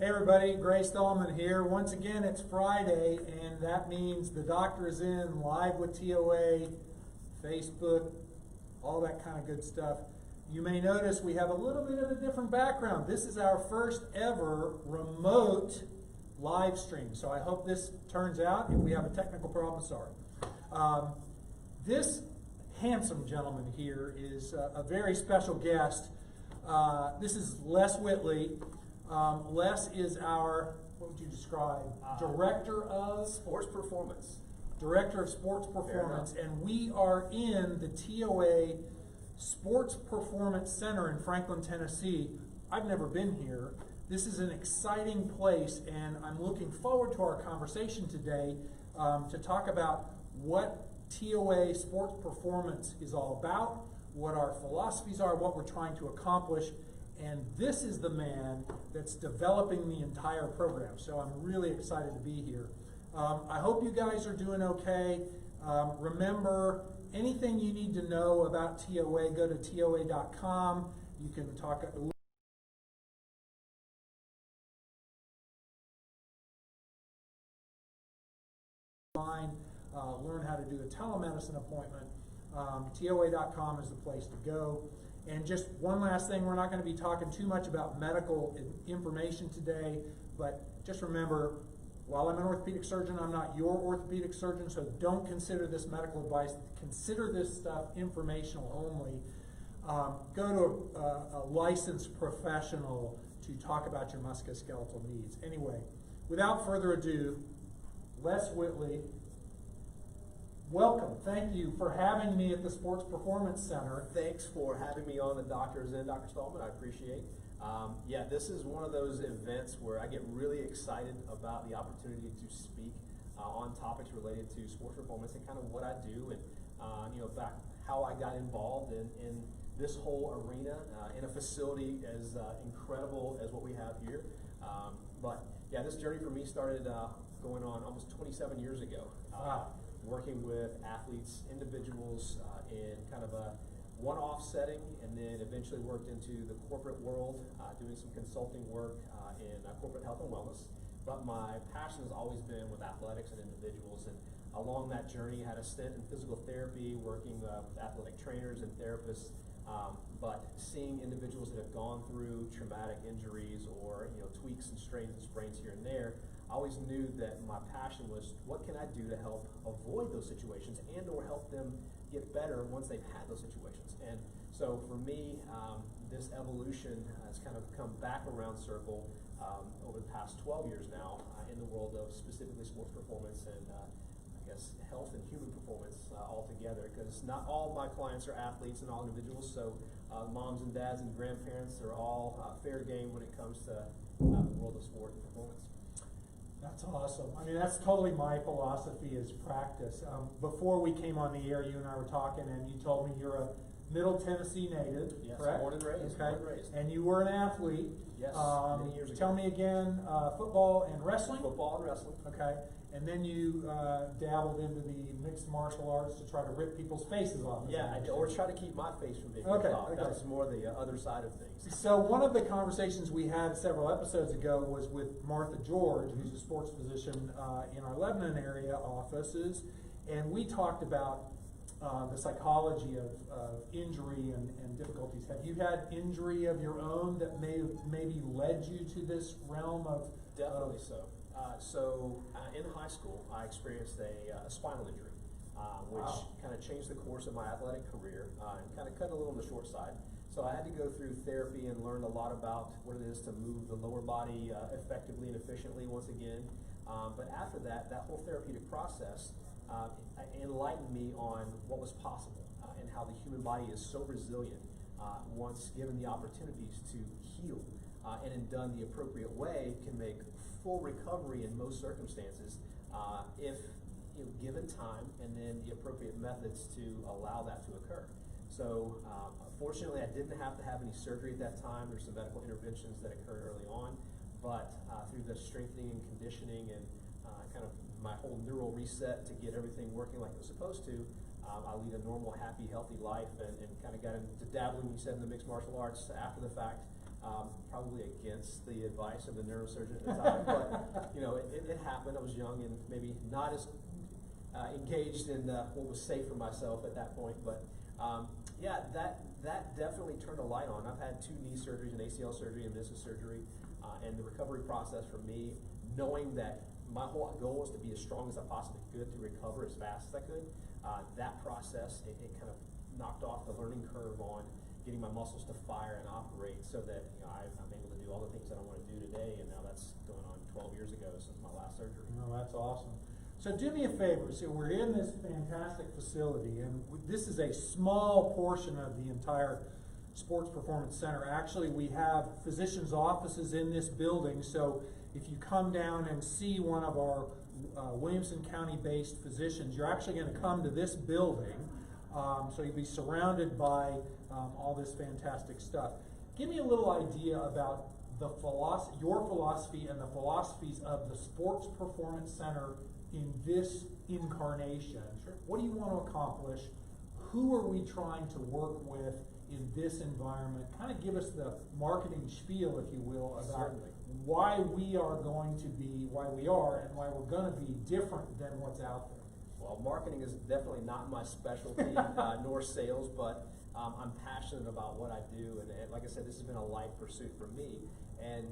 Hey everybody, Stahlman here. Once again, it's Friday, and that means the doctor is in live with TOA, Facebook, all that kind of good stuff. You may notice we have a little bit of a different background. This is our first ever remote live stream, so I hope this turns out. If we have a technical problem, sorry. This handsome gentleman here is a very special guest. This is Les Whitley. Les is our, what would you describe? Director of Sports Performance. Director of Sports Performance, and we are in the TOA Sports Performance Center in Franklin, Tennessee. I've never been here. This is an exciting place, and I'm looking forward to our conversation today to talk about what TOA Sports Performance is all about, what our philosophies are, what we're trying to accomplish. And this is the man that's developing the entire program. So I'm really excited to be here. I hope you guys are doing okay. Remember, anything you need to know about TOA, go to TOA.com. You can talk online, learn how to do a telemedicine appointment. TOA.com is the place to go. And just one last thing, we're not going to be talking too much about medical information today, but just remember, while I'm an orthopedic surgeon, I'm not your orthopedic surgeon, so don't consider this medical advice. Consider this stuff informational only. Go to a licensed professional to talk about your musculoskeletal needs. Anyway, without further ado, Les Whitley, welcome. Thank you for having me at the Sports Performance Center. Thanks for having me on the Doctor's In, Dr. Stahlman. I appreciate. Yeah, this is one of those events where I get really excited about the opportunity to speak on topics related to sports performance and kind of what I do and back how I got involved in this whole arena in a facility as incredible as what we have here. But yeah, this journey for me started going on almost 27 years ago. Wow. Working with athletes, individuals in kind of a one-off setting, and then eventually worked into the corporate world, doing some consulting work in corporate health and wellness. But my passion has always been with athletics and individuals, and along that journey had a stint in physical therapy, working with athletic trainers and therapists, but seeing individuals that have gone through traumatic injuries or tweaks and strains and sprains here and there, I always knew that my passion was what can I do to help avoid those situations and or help them get better once they've had those situations. And so for me, this evolution has kind of come back around circle over the past 12 years now in the world of specifically sports performance and I guess health and human performance altogether, because not all my clients are athletes and all individuals, so moms and dads and grandparents are all fair game when it comes to the world of sport and performance. That's awesome. I mean, that's totally my philosophy is practice. Before we came on the air, you and I were talking, and you told me you're a Middle Tennessee native, yes, correct? Born and raised. Okay. Born and raised. And you were an athlete. Yes, many years ago. Tell me again, football and wrestling? Football and wrestling. Okay. And then you dabbled into the mixed martial arts to try to rip people's faces off. Yeah, or try to keep my face from being ripped off. Okay. That's more the other side of things. So one of the conversations we had several episodes ago was with Martha George, who's a sports physician in our Lebanon area offices, and we talked about the psychology of injury and difficulties. Have you had injury of your own that maybe led you to this realm of? Definitely so. In high school, I experienced a spinal injury, which kind of changed the course of my athletic career and kind of cut a little on the short side. So I had to go through therapy and learn a lot about what it is to move the lower body effectively and efficiently once again. But after that whole therapeutic process enlightened me on what was possible and how the human body is so resilient once given the opportunities to heal and in done the appropriate way can make full recovery in most circumstances if given time and then the appropriate methods to allow that to occur. So fortunately I didn't have to have any surgery at that time. There's some medical interventions that occurred early on, but through the strengthening and conditioning and kind of my whole neural reset to get everything working like it was supposed to, I lead a normal, happy, healthy life and kind of got into dabbling, we said, in the mixed martial arts after the fact. probably against the advice of the neurosurgeon at the time, but you know, it happened. I was young and maybe not as engaged in what was safe for myself at that point, but yeah, that definitely turned a light on. I've had 2 knee surgeries, an ACL surgery and meniscus surgery, and the recovery process for me, knowing that my whole goal was to be as strong as I possibly could to recover as fast as I could. That process, it kind of knocked off the learning curve on getting my muscles to fire and operate so that I'm able to do all the things that I want to do today, and now that's going on 12 years ago since my last surgery. Oh, that's awesome. So do me a favor, so we're in this fantastic facility, and this is a small portion of the entire Sports Performance Center. Actually, we have physicians' offices in this building, so if you come down and see one of our Williamson County-based physicians, you're actually going to come to this building, so you'll be surrounded by all this fantastic stuff. Give me a little idea about the your philosophy and the philosophies of the Sports Performance Center in this incarnation. Sure. What do you want to accomplish? Who are we trying to work with in this environment? Kind of give us the marketing spiel, if you will, about Certainly. why we are going to be, why we are, and why we're going to be different than what's out there. Well, marketing is definitely not my specialty, nor sales, but I'm passionate about what I do, and like I said, this has been a life pursuit for me. And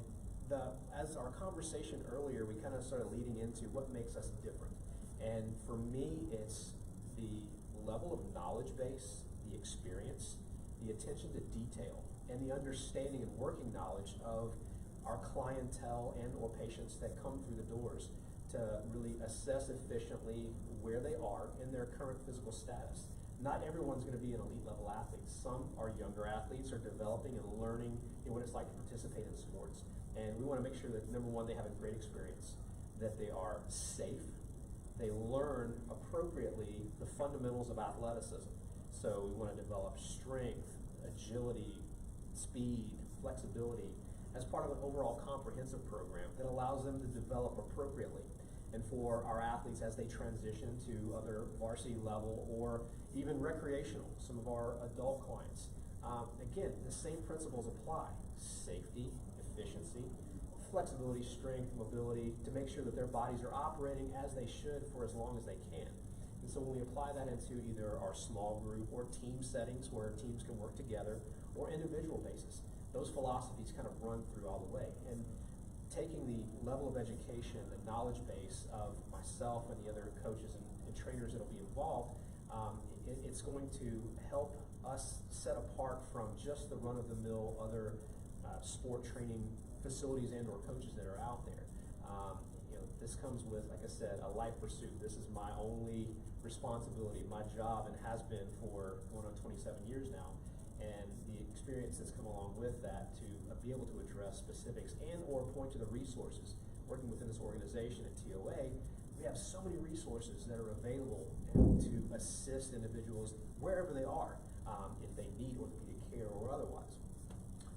as our conversation earlier, we kind of started leading into what makes us different. And for me, it's the level of knowledge base, the experience, the attention to detail, and the understanding and working knowledge of our clientele and or patients that come through the doors to really assess efficiently where they are in their current physical status. Not everyone's going to be an elite level athlete. Some are younger athletes, are developing and learning what it's like to participate in sports. And we want to make sure that, number one, they have a great experience, that they are safe, they learn appropriately the fundamentals of athleticism. So we want to develop strength, agility, speed, flexibility as part of an overall comprehensive program that allows them to develop appropriately. And for our athletes as they transition to other varsity level or even recreational, some of our adult clients, again, the same principles apply. Safety, efficiency, flexibility, strength, mobility, to make sure that their bodies are operating as they should for as long as they can. And so when we apply that into either our small group or team settings where teams can work together or individual basis, those philosophies kind of run through all the way. And taking the level of education, the knowledge base of myself and the other coaches and trainers that will be involved, it's going to help us set apart from just the run-of-the-mill other sport training facilities and or coaches that are out there. This comes with, like I said, a life pursuit. This is my only responsibility, my job, and has been for going on 27 years now. And the experience that's come along with that to be able to address specifics and or point to the resources. Working within this organization at TOA, we have so many resources that are available to assist individuals wherever they are, if they need orthopedic care or otherwise.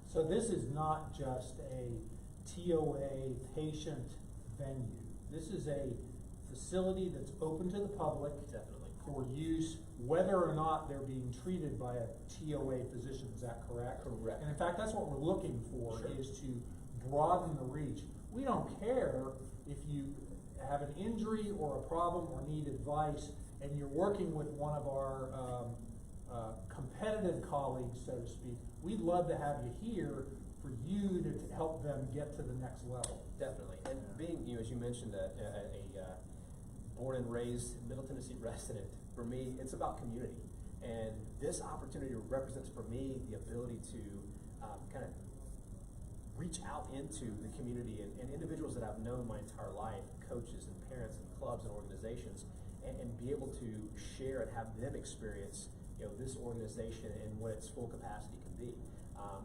So this is not just a TOA patient venue. This is a facility that's open to the public. Definitely. For use, whether or not they're being treated by a TOA physician. Is that correct? Correct. And in fact, that's what we're looking for, Sure. is to broaden the reach. We don't care if you have an injury or a problem or need advice, and you're working with one of our competitive colleagues, so to speak. We'd love to have you here for you to help them get to the next level. Definitely. And being, as you mentioned, a born and raised Middle Tennessee resident, for me, it's about community. And this opportunity represents for me the ability to kind of reach out into the community and individuals that I've known my entire life, coaches and parents and clubs and organizations, and be able to share and have them experience this organization and what its full capacity can be.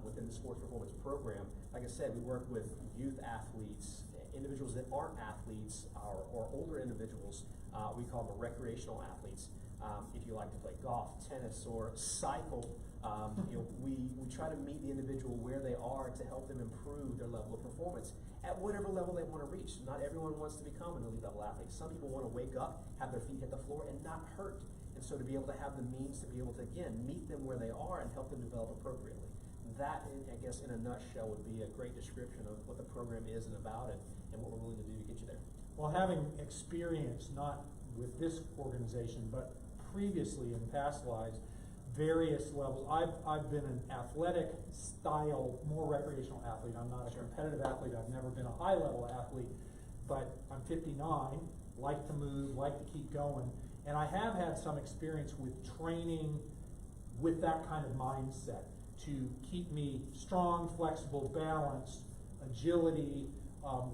Within the sports performance program, like I said, we work with youth athletes, individuals that aren't athletes, or older individuals. We call them recreational athletes. If you like to play golf, tennis, or cycle, we try to meet the individual where they are to help them improve their level of performance at whatever level they want to reach. Not everyone wants to become an elite level athlete. Some people want to wake up, have their feet hit the floor, and not hurt. And so to be able to have the means to be able to, again, meet them where they are and help them develop appropriately. that, I guess, in a nutshell, would be a great description of what the program is and about, and what we're willing to do to get you there. Well, having experience, not with this organization, but previously in past lives, various levels. I've been an athletic style, more recreational athlete. I'm not a competitive athlete. I've never been a high level athlete, but I'm 59, like to move, like to keep going. And I have had some experience with training with that kind of mindset to keep me strong, flexible, balanced, agility,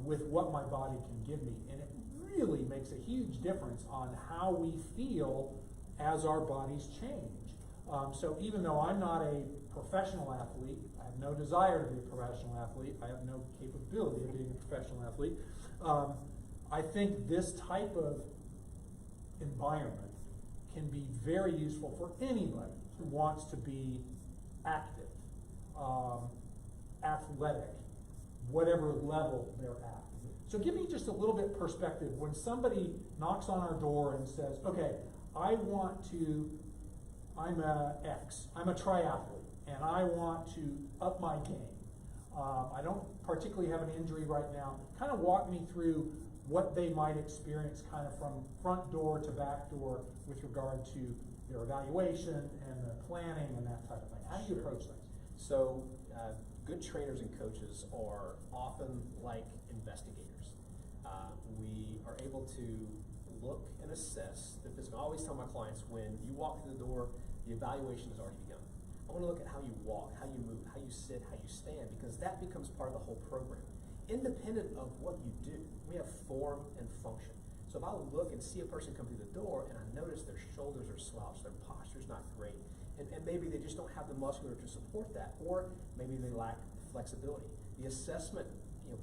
with what my body can give me. And it really makes a huge difference on how we feel as our bodies change. So even though I'm not a professional athlete, I have no desire to be a professional athlete, I have no capability of being a professional athlete, I think this type of environment can be very useful for anybody who wants to be active, athletic, whatever level they're at. So give me just a little bit perspective. When somebody knocks on our door and says, okay, I'm a triathlete, and I want to up my game. I don't particularly have an injury right now. Kind of walk me through what they might experience kind of from front door to back door with regard to their evaluation and the planning and that type of thing. How do you approach things? So, good trainers and coaches are often like investigators. We are able to look and assess the physical. I always tell my clients, when you walk through the door, the evaluation has already begun. I want to look at how you walk, how you move, how you sit, how you stand, because that becomes part of the whole program. Independent of what you do, we have form and function. So if I look and see a person come through the door and I notice their shoulders are slouched, their posture's not great, and maybe they just don't have the muscular to support that, or maybe they lack flexibility. The assessment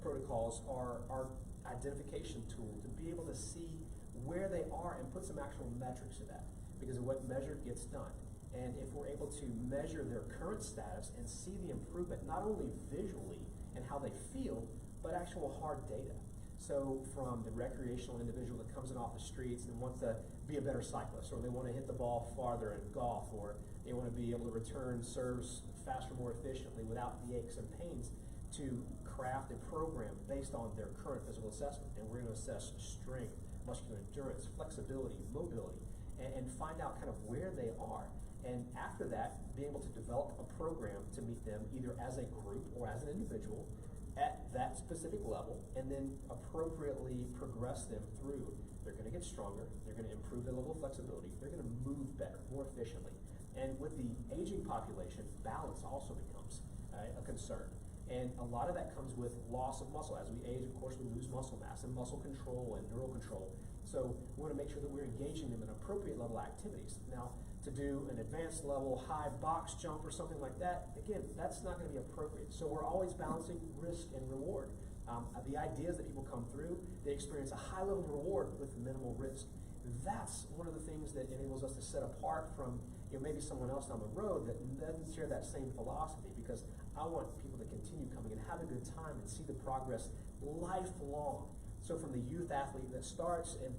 protocols are our identification tool to be able to see where they are and put some actual metrics to that, because of what measured gets done. And if we're able to measure their current status and see the improvement, not only visually and how they feel, but actual hard data. So from the recreational individual that comes in off the streets and wants to be a better cyclist, or they want to hit the ball farther in golf, or they want to be able to return serves faster, more efficiently without the aches and pains, to craft a program based on their current physical assessment. And we're going to assess strength, muscular endurance, flexibility, mobility, and find out kind of where they are. And after that, be able to develop a program to meet them either as a group or as an individual at that specific level, and then appropriately progress them through. They're going to get stronger, they're going to improve their level of flexibility, they're going to move better, more efficiently. And with the aging population, balance also becomes a concern. And a lot of that comes with loss of muscle. As we age, of course, we lose muscle mass and muscle control and neural control. So we want to make sure that we're engaging them in appropriate level activities. Now, to do an advanced level high box jump or something like that, again, that's not going to be appropriate. So we're always balancing risk and reward. The idea is that people come through, they experience a high level of reward with minimal risk. That's one of the things that enables us to set apart from maybe someone else down the road that doesn't share that same philosophy, because I want people to continue coming and have a good time and see the progress lifelong. So from the youth athlete that starts and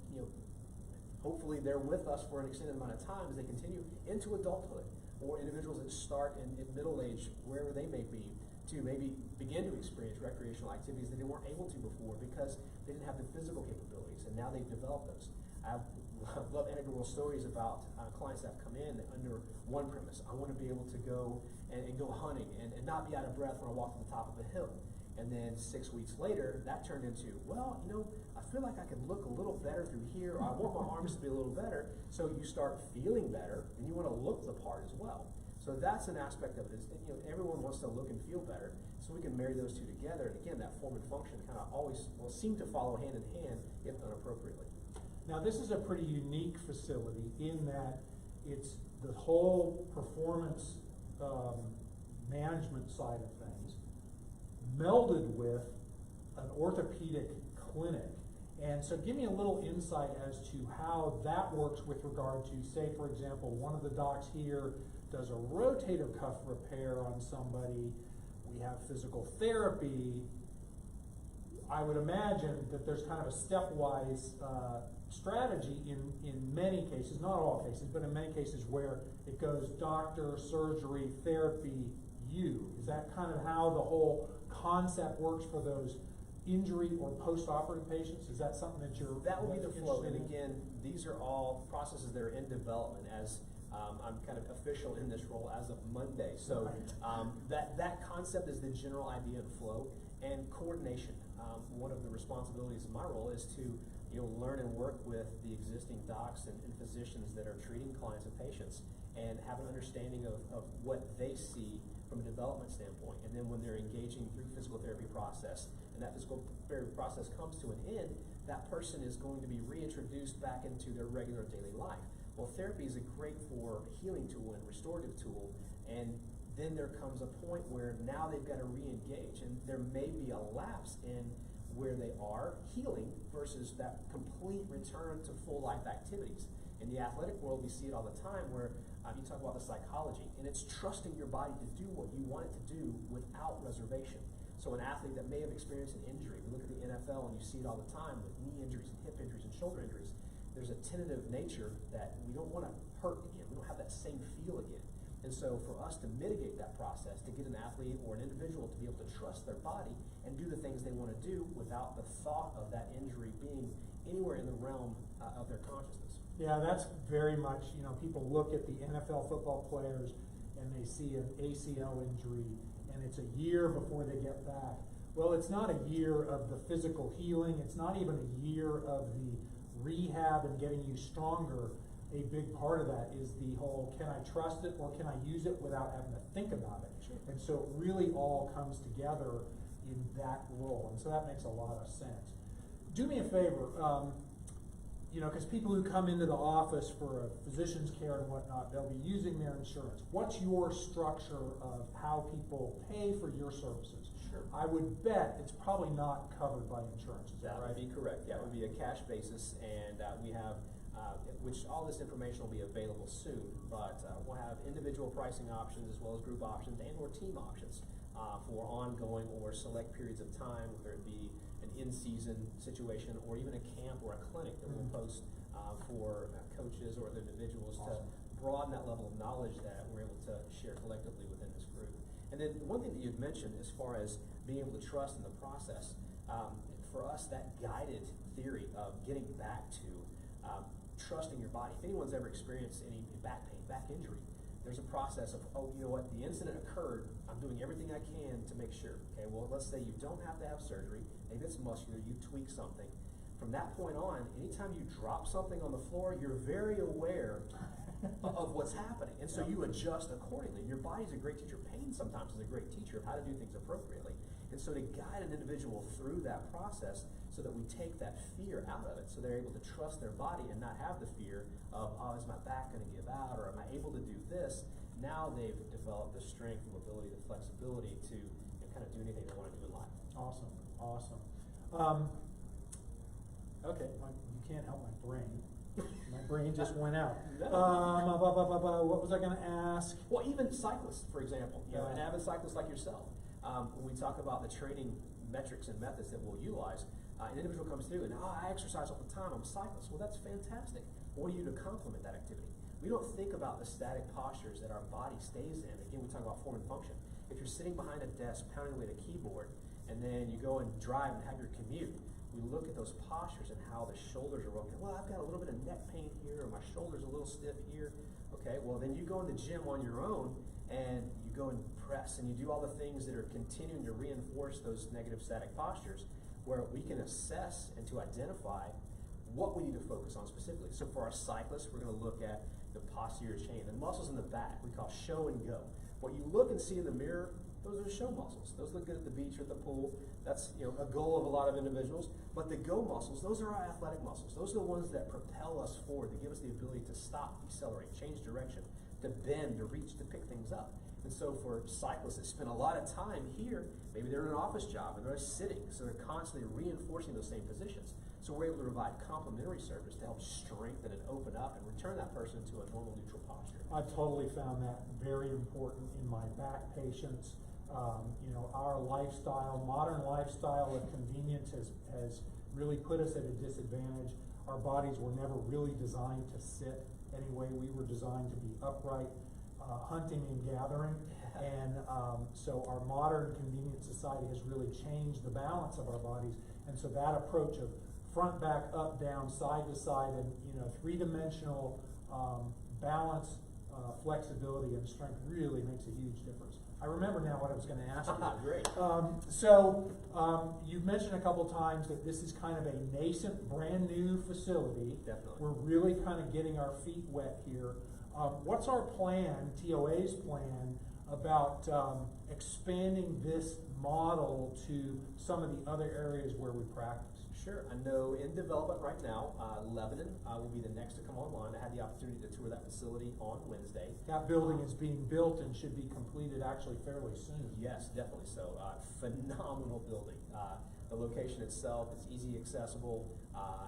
hopefully they're with us for an extended amount of time as they continue into adulthood, or individuals that start in middle age, wherever they may be, to maybe begin to experience recreational activities that they weren't able to before because they didn't have the physical capabilities, and now they've developed those. I love anecdotal stories about clients that have come in under one premise. I want to be able to go and go hunting and not be out of breath when I walk to the top of the hill. And then 6 weeks later, that turned into, well, I feel like I can look a little better through here, or I want my arms to be a little better. So you start feeling better, and you want to look the part as well. So that's an aspect of it. Everyone wants to look and feel better, so we can marry those two together. And again, that form and function kind of always will seem to follow hand in hand, if done appropriately. Now, this is a pretty unique facility in that it's the whole performance management side of things melded with an orthopedic clinic. And so give me a little insight as to how that works with regard to, say, for example, one of the docs here does a rotator cuff repair on somebody. We have physical therapy. I would imagine that there's kind of a stepwise strategy in many cases, not all cases, but in many cases where it goes doctor, surgery, therapy, you? Is that kind of how the whole concept works for those injury or post-operative patients? Is that something that you're That would be the flow. And interested in? again, these are all processes that are in development as I'm kind of official in this role as of Monday. So that concept is the general idea of flow and coordination. One of the responsibilities of my role is to learn and work with the existing docs and physicians that are treating clients and patients and have an understanding of what they see from a development standpoint. And then when they're engaging through physical therapy process and that physical therapy process comes to an end, that person is going to be reintroduced back into their regular daily life. Well, therapy is a great for healing tool and restorative tool, and then there comes a point where now they've got to re-engage, and there may be a lapse in where they are healing versus that complete return to full life activities. In the athletic world, we see it all the time where you talk about the psychology, and it's trusting your body to do what you want it to do without reservation. So an athlete that may have experienced an injury, we look at the NFL and you see it all the time with knee injuries and hip injuries and shoulder injuries, there's a tentative nature that we don't want to hurt again. We don't have that same feel again. And so for us to mitigate that process, to get an athlete or an individual to be able to trust their body and do the things they want to do without the thought of that injury being anywhere in the realm of their consciousness. Yeah, that's very much, people look at the NFL football players and they see an ACL injury and it's a year before they get back. Well, it's not a year of the physical healing. It's not even a year of the rehab and getting you stronger. A big part of that is the whole, can I trust it or can I use it without having to think about it? Sure. And so it really all comes together in that role. And so that makes a lot of sense. Do me a favor, because people who come into the office for a physician's care and whatnot, they'll be using their insurance. What's your structure of how people pay for your services? Sure. I would bet it's probably not covered by insurance. Is that right? That would be correct. Yeah, it would be a cash basis, and we have, which all this information will be available soon, but we'll have individual pricing options as well as group options and or team options for ongoing or select periods of time, whether it be an in-season situation or even a camp or a clinic that we'll post for coaches or other individuals to broaden that level of knowledge that we're able to share collectively within this group. And then one thing that you'd mentioned as far as being able to trust in the process, for us, that guided theory of getting back to trusting your body. If anyone's ever experienced any back pain, back injury, there's a process of, oh, you know what, the incident occurred, I'm doing everything I can to make sure. Okay, well, let's say you don't have to have surgery, maybe it's muscular, you tweak something. From that point on, anytime you drop something on the floor, you're very aware of what's happening. And so you adjust accordingly. Your body's a great teacher. Pain sometimes is a great teacher of how to do things appropriately. And so to guide an individual through that process so that we take that fear out of it, so they're able to trust their body and not have the fear of, oh, is my back going to give out, or am I able to do this? Now they've developed the strength, the mobility, the flexibility to kind of do anything they want to do in life. Awesome, awesome. Okay, you can't help my brain. My brain just went out. What was I going to ask? Well, even cyclists, for example, an avid cyclist like yourself. When we talk about the training metrics and methods that we'll utilize, an individual comes through and, I exercise all the time, I'm a cyclist. Well, that's fantastic. What do you do to complement that activity? We don't think about the static postures that our body stays in. Again, we talk about form and function. If you're sitting behind a desk, pounding away at a keyboard, and then you go and drive and have your commute, we look at those postures and how the shoulders are working. Well, I've got a little bit of neck pain here, or my shoulder's a little stiff here. Okay, well, then you go in the gym on your own, and you go and press, and you do all the things that are continuing to reinforce those negative static postures, where we can assess and to identify what we need to focus on specifically. So for our cyclists, we're going to look at the posterior chain, the muscles in the back, we call show and go. What you look and see in the mirror, those are the show muscles. Those look good at the beach or at the pool. That's a goal of a lot of individuals. But the go muscles, those are our athletic muscles. Those are the ones that propel us forward, that give us the ability to stop, decelerate, change direction, to bend, to reach, to pick things up. And so for cyclists that spend a lot of time here, maybe they're in an office job and they're sitting, so they're constantly reinforcing those same positions. So we're able to provide complementary service to help strengthen and open up and return that person to a normal neutral posture. I've totally found that very important in my back patients. Our lifestyle, modern lifestyle of convenience has really put us at a disadvantage. Our bodies were never really designed to sit anyway. We were designed to be upright. hunting and gathering. And so our modern convenient society has really changed the balance of our bodies. And so that approach of front, back, up, down, side to side, and three-dimensional balance, flexibility, and strength really makes a huge difference. I remember now what I was going to ask you. Great. You've mentioned a couple times that this is kind of a nascent, brand new facility. Definitely. We're really kind of getting our feet wet here. What's our plan, TOA's plan, about expanding this model to some of the other areas where we practice? Sure. I know in development right now, Lebanon will be the next to come online. I had the opportunity to tour that facility on Wednesday. That building is being built and should be completed actually fairly soon. Yes, definitely so. Phenomenal building. The location itself is easy accessible,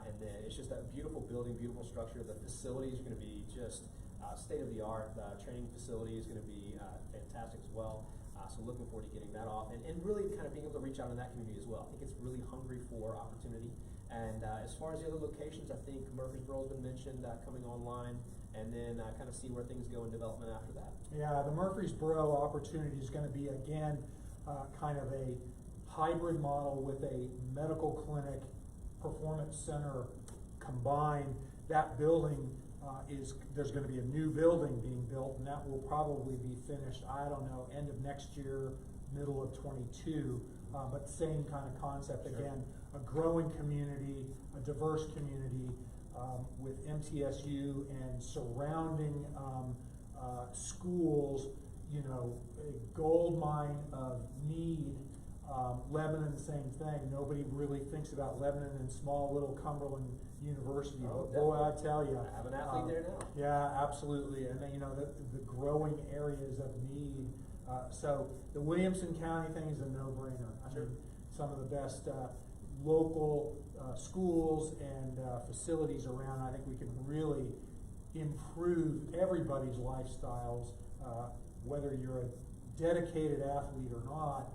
and then it's just a beautiful building, beautiful structure. The facility is going to be just state-of-the-art. The training facility is going to be fantastic as well. So looking forward to getting that off, and really kind of being able to reach out in that community as well. I think it's really hungry for opportunity. And as far as the other locations, I think Murfreesboro has been mentioned coming online, and then kind of see where things go in development after that. Yeah, the Murfreesboro opportunity is going to be, again, kind of a hybrid model with a medical clinic, performance center combined. That building there's going to be a new building being built, and that will probably be finished, I don't know, end of next year, middle of 22, but same kind of concept. Sure. Again, a growing community, a diverse community with MTSU and surrounding schools, a gold mine of need. Lebanon, same thing. Nobody really thinks about Lebanon and small little Cumberland University. Oh, but boy, I tell you. I have an athlete there now. Yeah, absolutely. And then, the growing areas of need. So the Williamson County thing is a no-brainer. I mean, some of the best local schools and facilities around. I think we can really improve everybody's lifestyles, whether you're a dedicated athlete or not,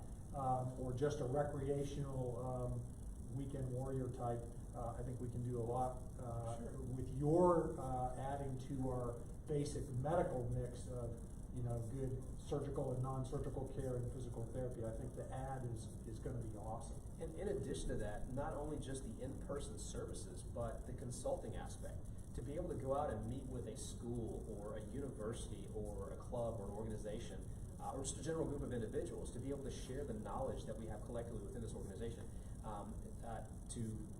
or just a recreational weekend warrior type. I think we can do a lot with your adding to our basic medical mix of good surgical and non-surgical care and physical therapy. I think the add is going to be awesome. And in addition to that, not only just the in-person services, but the consulting aspect. To be able to go out and meet with a school or a university or a club or an organization, or just a general group of individuals, to be able to share the knowledge that we have collectively within this organization.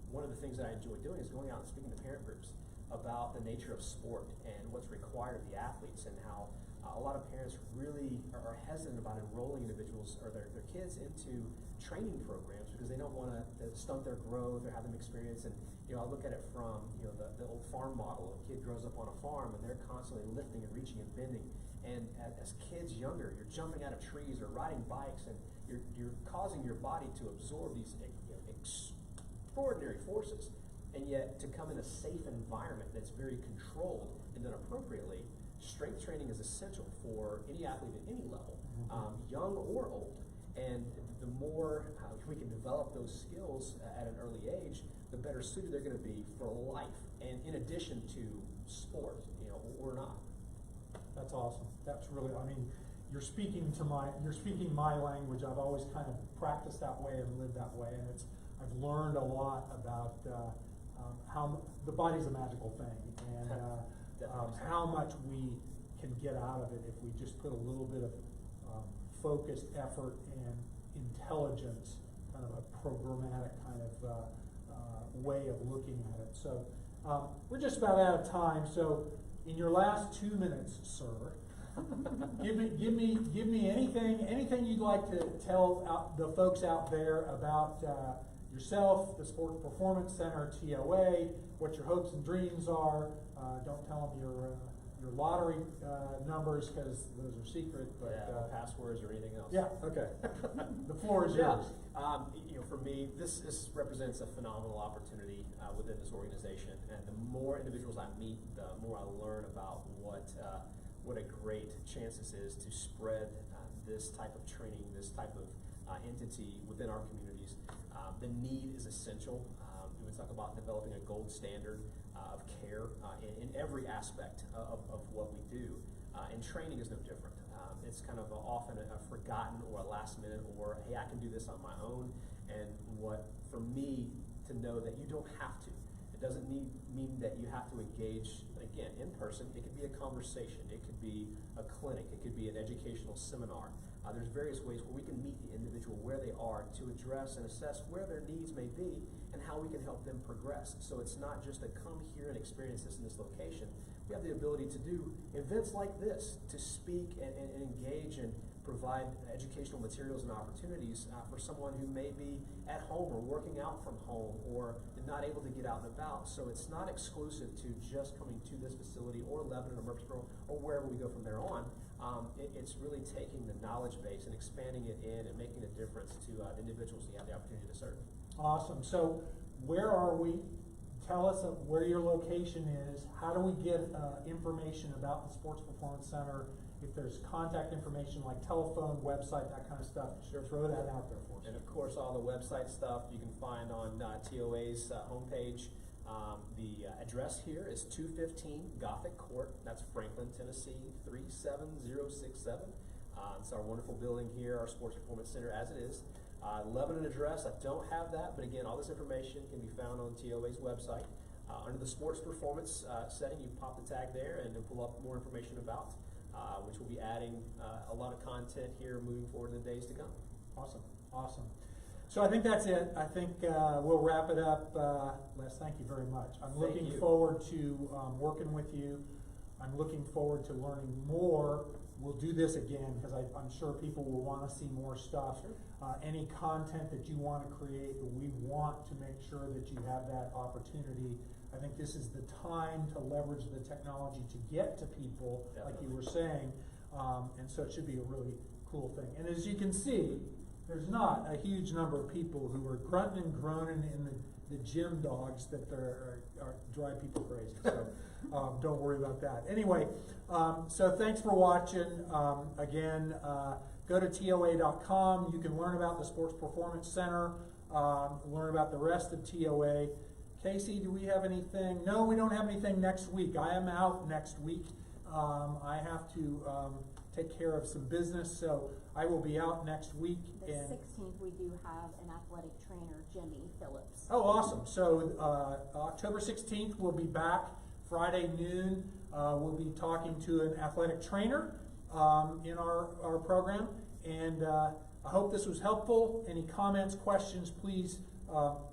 One of the things that I enjoy doing is going out and speaking to parent groups about the nature of sport and what's required of the athletes, and how a lot of parents really are hesitant about enrolling individuals or their kids into training programs because they don't want to stunt their growth or have them experience. And I look at it from the old farm model. A kid grows up on a farm and they're constantly lifting and reaching and bending. And as kids younger, you're jumping out of trees or riding bikes, and you're causing your body to absorb these extraordinary forces. And yet, to come in a safe environment that's very controlled and done appropriately, strength training is essential for any athlete at any level, young or old. And the more we can develop those skills at an early age, the better suited they're going to be for life, and in addition to sport, or not. That's awesome. That's really, you're speaking my language. I've always kind of practiced that way and lived that way, and I've learned a lot about how the body's a magical thing, and how much we can get out of it if we just put a little bit of focused effort and intelligence, kind of a programmatic kind of way of looking at it. So we're just about out of time. So in your last 2 minutes, sir, give me anything you'd like to tell the folks out there about yourself, the Sports Performance Center, TOA, what your hopes and dreams are. Don't tell them your lottery numbers, because those are secret. But passwords or anything else. Yeah. Okay. The floor is yours. For me, this represents a phenomenal opportunity within this organization, and the more individuals I meet, the more I learn about what a great chance this is to spread this type of training, this type of entity within our communities. The need is essential. We talk about developing a gold standard of care in every aspect of what we do. And training is no different. It's kind of often a forgotten or a last minute, or hey, I can do this on my own. And for me to know that you don't have to. It doesn't mean that you have to engage, again, in person. It could be a conversation. It could be a clinic. It could be an educational seminar. There's various ways where we can meet the individual where they are to address and assess where their needs may be and how we can help them progress. So it's not just to come here and experience this in this location. We have the ability to do events like this, to speak and engage and provide educational materials and opportunities for someone who may be at home or working out from home or not able to get out and about. So it's not exclusive to just coming to this facility or Lebanon or Murfreesboro or wherever we go from there on. It's really taking the knowledge base and expanding it in and making a difference to the individuals you have the opportunity to serve. Awesome. So where are we? Tell us where your location is. How do we get information about the Sports Performance Center? If there's contact information like telephone, website, that kind of stuff, sure, throw that out there for us. And of course, all the website stuff you can find on TOA's homepage. The address here is 215 Gothic Court. That's Franklin, Tennessee 37067. It's our wonderful building here, our Sports Performance Center as it is. Lebanon address, I don't have that, but again, all this information can be found on TOA's website. Under the Sports Performance setting, you pop the tag there and it'll pull up more information about, which we'll be adding a lot of content here moving forward in the days to come. Awesome, awesome. So I think that's it. I think we'll wrap it up. Les, thank you very much. I'm looking forward to working with you. I'm looking forward to learning more. We'll do this again because I'm sure people will want to see more stuff. Sure. Any content that you want to create, we want to make sure that you have that opportunity. I think this is the time to leverage the technology to get to people, Definitely. like you were saying, and so it should be a really cool thing. And as you can see, there's not a huge number of people who are grunting and groaning in the gym dogs that drive people crazy. So don't worry about that. Anyway, so thanks for watching. Again, go to TOA.com. You can learn about the Sports Performance Center, learn about the rest of TOA. Casey, do we have anything? No, we don't have anything next week. I am out next week. I have to take care of some business, so I will be out next week. The 16th, we do have an athletic trainer, Jimmy Phillips. Oh, awesome. So October 16th, we'll be back Friday noon. We'll be talking to an athletic trainer in our program. And I hope this was helpful. Any comments, questions, please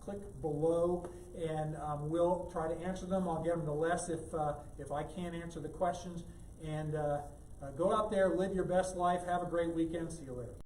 click below and we'll try to answer them. I'll get them to Les if I can't answer the questions. And go out there, live your best life. Have a great weekend. See you later.